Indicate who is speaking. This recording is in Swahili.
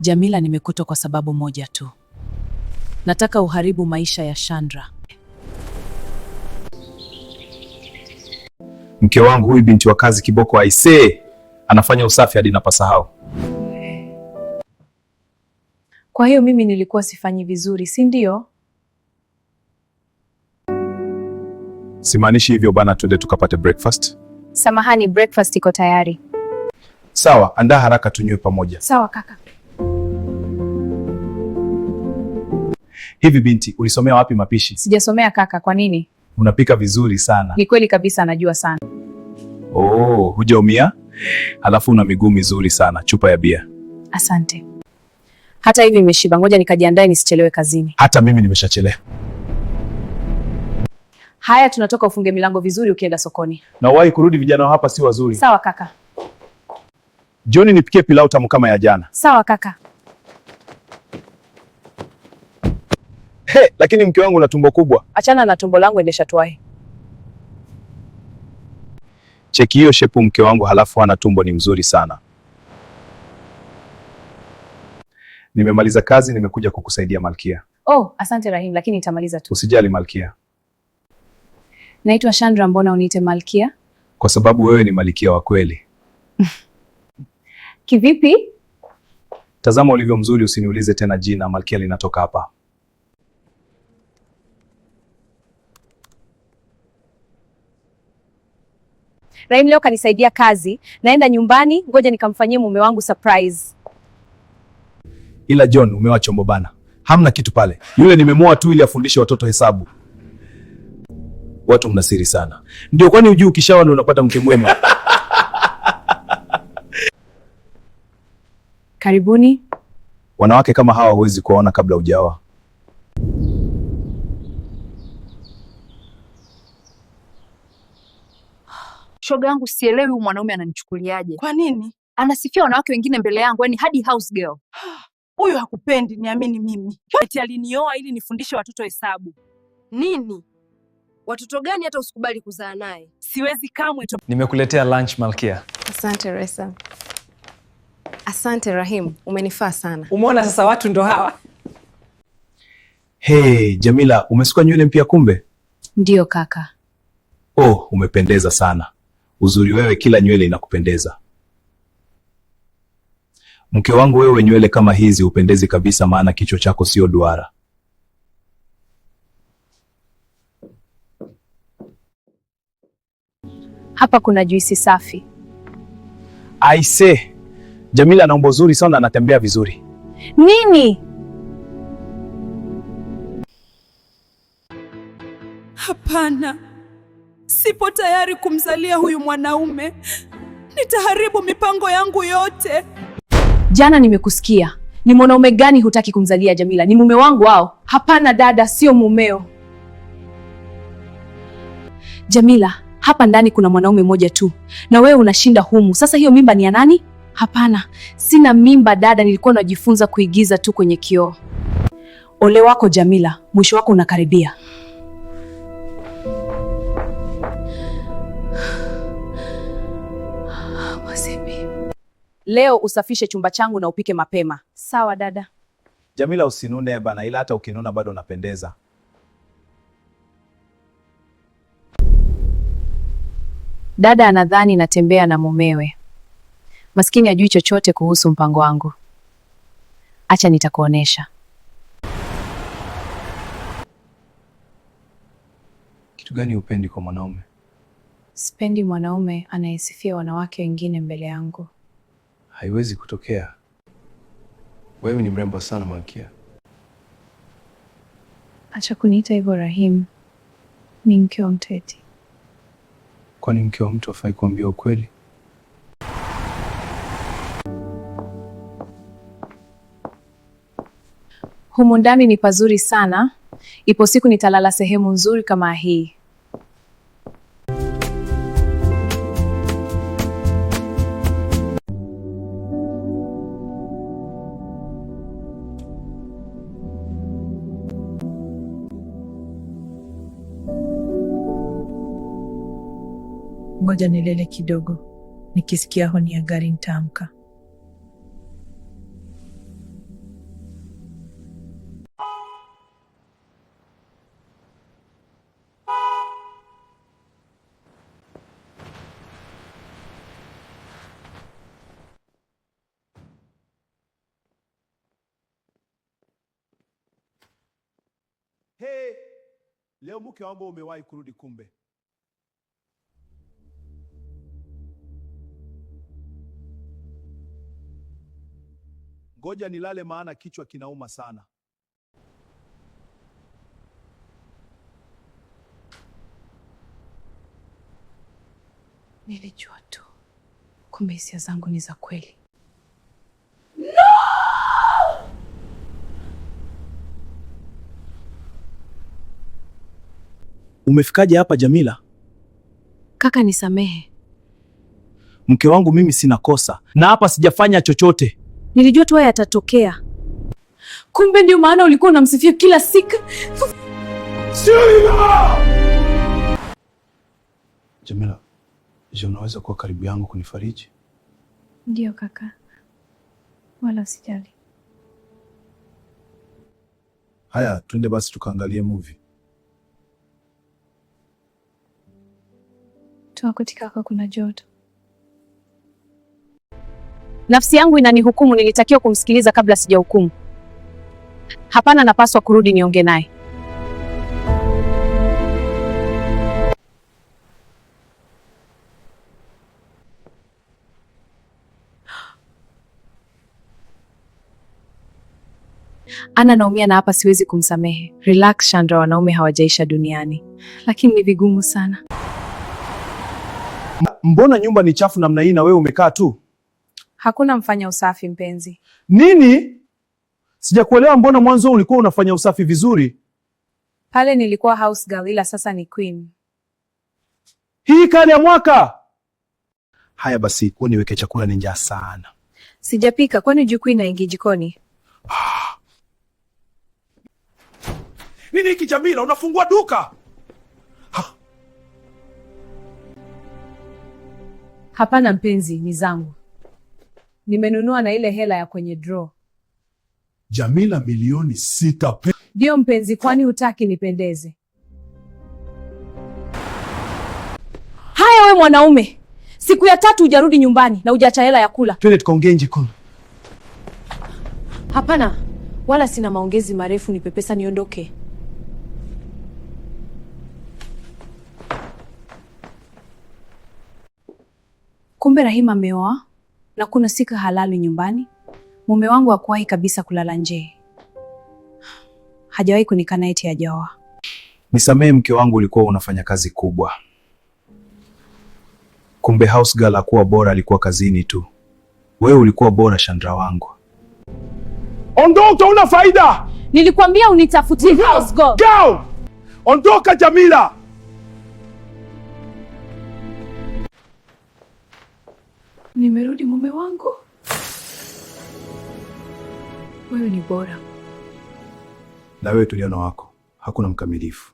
Speaker 1: Jamila, nimekuta kwa sababu moja tu. Nataka uharibu maisha ya Chandra.
Speaker 2: Mke wangu huyu binti wa kazi kiboko aisee, anafanya usafi hadi napasahau.
Speaker 3: Kwa hiyo mimi nilikuwa sifanyi vizuri, si ndio?
Speaker 2: Simaanishi hivyo bana, twende tukapate breakfast.
Speaker 3: Samahani, breakfast iko tayari.
Speaker 2: Sawa, andaa haraka tunywe pamoja.
Speaker 3: Sawa kaka.
Speaker 2: Hivi binti, ulisomea wapi mapishi?
Speaker 3: Sijasomea kaka, kwa nini?
Speaker 2: Unapika vizuri sana.
Speaker 3: Ni kweli kabisa, najua sana.
Speaker 2: Oh, hujaumia? Halafu una miguu mizuri sana. Chupa ya bia.
Speaker 3: Asante. Hata hivi nimeshiba, ngoja nikajiandae nisichelewe kazini.
Speaker 2: Hata mimi nimeshachelewa.
Speaker 3: Haya, tunatoka, ufunge milango vizuri ukienda sokoni.
Speaker 2: Na wahi kurudi, vijana hapa si wazuri.
Speaker 3: Sawa kaka.
Speaker 2: Jioni nipikie pilau tamu kama ya jana.
Speaker 3: Sawa kaka.
Speaker 2: Lakini mke wangu na tumbo kubwa.
Speaker 3: Achana na tumbo langu, endesha tuwahi.
Speaker 2: Cheki hiyo shepu mke wangu, halafu ana tumbo ni mzuri sana. Nimemaliza kazi, nimekuja kukusaidia Malkia.
Speaker 3: Oh, asante Rahim, lakini nitamaliza tu.
Speaker 2: Usijali Malkia.
Speaker 3: Naitwa Chandra, mbona uniite Malkia?
Speaker 2: Kwa sababu wewe ni Malkia wa kweli.
Speaker 3: Kivipi?
Speaker 2: Tazama ulivyo mzuri, usiniulize tena jina, Malkia linatoka hapa.
Speaker 3: Rahim leo kanisaidia kazi, naenda nyumbani, ngoja nikamfanyie mume wangu surprise.
Speaker 2: Ila John, umewa chombo bana. Hamna kitu pale. Yule nimemoa tu ili afundishe watoto hesabu. Watu mna siri sana. Ndio, kwani hujui ukishawa ndio unapata mke mwema?
Speaker 3: Karibuni.
Speaker 2: Wanawake kama hawa huwezi kuwaona kabla hujaoa.
Speaker 4: Shoga yangu, sielewi huyu mwanaume ananichukuliaje.
Speaker 5: Kwa nini?
Speaker 4: Anasifia wanawake wengine mbele yangu, yani hadi house girl.
Speaker 5: Huyu hakupendi, niamini mimi. Eti alinioa ili nifundishe watoto hesabu.
Speaker 6: Nini? Watoto gani hata usikubali kuzaa naye?
Speaker 5: Siwezi kamwe.
Speaker 7: Nimekuletea lunch Malkia.
Speaker 6: Asante Resa. Asante Rahim, umenifaa sana.
Speaker 7: Umeona sasa, watu ndo hawa.
Speaker 2: Hey, Jamila, umesuka nywele mpya kumbe?
Speaker 3: Ndiyo kaka.
Speaker 2: Oh, umependeza sana. Uzuri wewe, kila nywele inakupendeza. Mke wangu, wewe nywele kama hizi upendezi kabisa, maana kichwa chako sio duara.
Speaker 3: Hapa kuna juisi safi.
Speaker 2: Aise, Jamila ana umbo zuri sana, anatembea vizuri.
Speaker 3: Nini?
Speaker 5: Hapana. Sipo tayari kumzalia huyu mwanaume. Nitaharibu mipango yangu yote.
Speaker 3: Jana nimekusikia. Ni mwanaume gani hutaki kumzalia Jamila? Ni mume wangu hao? Hapana dada, sio mumeo. Jamila, hapa ndani kuna mwanaume mmoja tu. Na wewe unashinda humu. Sasa hiyo mimba ni ya nani? Hapana, sina mimba dada, nilikuwa najifunza kuigiza tu kwenye kioo. Ole wako Jamila, mwisho wako unakaribia. Leo usafishe chumba changu na upike mapema. Sawa dada.
Speaker 2: Jamila, usinune bana, ila hata ukinuna bado unapendeza.
Speaker 3: Dada anadhani natembea na mumewe. Maskini hajui chochote kuhusu mpango wangu. Acha nitakuonesha.
Speaker 2: Kitu gani upendi kwa mwanaume?
Speaker 3: Sipendi mwanaume anayesifia wanawake wengine mbele yangu.
Speaker 2: Haiwezi kutokea. Wewe ni mrembo sana Malkia.
Speaker 3: Acha kuniita hivyo Rahim. Ni mke wa mtu eti.
Speaker 2: Kwani mke wa mtu hafai kuambia ukweli?
Speaker 3: Humu ndani ni pazuri sana. Ipo siku nitalala sehemu nzuri kama hii.
Speaker 1: Ngoja nilele kidogo. Nikisikia honi ya gari nitaamka.
Speaker 2: Hey, leo mke wangu umewahi kurudi kumbe. Ngoja nilale maana kichwa kinauma sana.
Speaker 3: Nilijua tu. Kumbe hisia zangu ni za kweli.
Speaker 2: Umefikaje hapa Jamila?
Speaker 3: Kaka nisamehe.
Speaker 2: Mke wangu mimi sina kosa. Na hapa sijafanya chochote.
Speaker 3: Nilijua tu haya yatatokea. Kumbe ndio maana ulikuwa unamsifia kila siku.
Speaker 2: Jamila, je, unaweza kuwa karibu yangu kunifariji?
Speaker 3: Ndio kaka. Wala usijali.
Speaker 2: Haya, twende basi tukaangalie movie.
Speaker 3: Tuwakoti kaka, kuna joto. Nafsi yangu inanihukumu, nilitakiwa kumsikiliza kabla sijahukumu. Hapana, napaswa kurudi niongee naye. Ana naumia na hapa siwezi kumsamehe. Relax Chandra, wanaume hawajaisha duniani. Lakini ni vigumu sana.
Speaker 2: Mbona nyumba ni chafu namna hii na wewe umekaa tu?
Speaker 3: Hakuna mfanya usafi mpenzi.
Speaker 2: Nini? Sijakuelewa, mbona mwanzo ulikuwa unafanya usafi vizuri?
Speaker 3: Pale nilikuwa house girl ila sasa ni queen.
Speaker 2: Hii kali ya mwaka. Haya basi, niweke chakula, ni njaa sana.
Speaker 3: Sijapika, kwani juu queen haingii jikoni?
Speaker 2: Nini hiki Jamila, unafungua duka?
Speaker 3: Hapana mpenzi, ni zangu. Nimenunua na ile hela ya kwenye draw.
Speaker 2: Jamila, milioni 6.
Speaker 3: Ndio mpenzi, kwani hutaki nipendeze? Haya we mwanaume, siku ya 3 hujarudi nyumbani na hujaacha hela ya kula.
Speaker 2: Twende tukaongee nje kule.
Speaker 3: Hapana, wala sina maongezi marefu, nipe pesa niondoke. Kumbe Rahima ameoa na kuna sika halali nyumbani. Mume wangu hakuwahi kabisa kulala nje. Hajawahi kunikana eti hajaoa.
Speaker 2: Nisamehe mke wangu, ulikuwa unafanya kazi kubwa. Kumbe house girl hakuwa bora, alikuwa kazini tu. Wewe ulikuwa bora Chandra wangu. Ondoka, una faida.
Speaker 3: Nilikwambia unitafutie house girl.
Speaker 2: Go! Ondoka Jamila.
Speaker 3: Nimerudi mume wangu. Wewe ni bora.
Speaker 2: Na wewe tuliano wako, hakuna mkamilifu.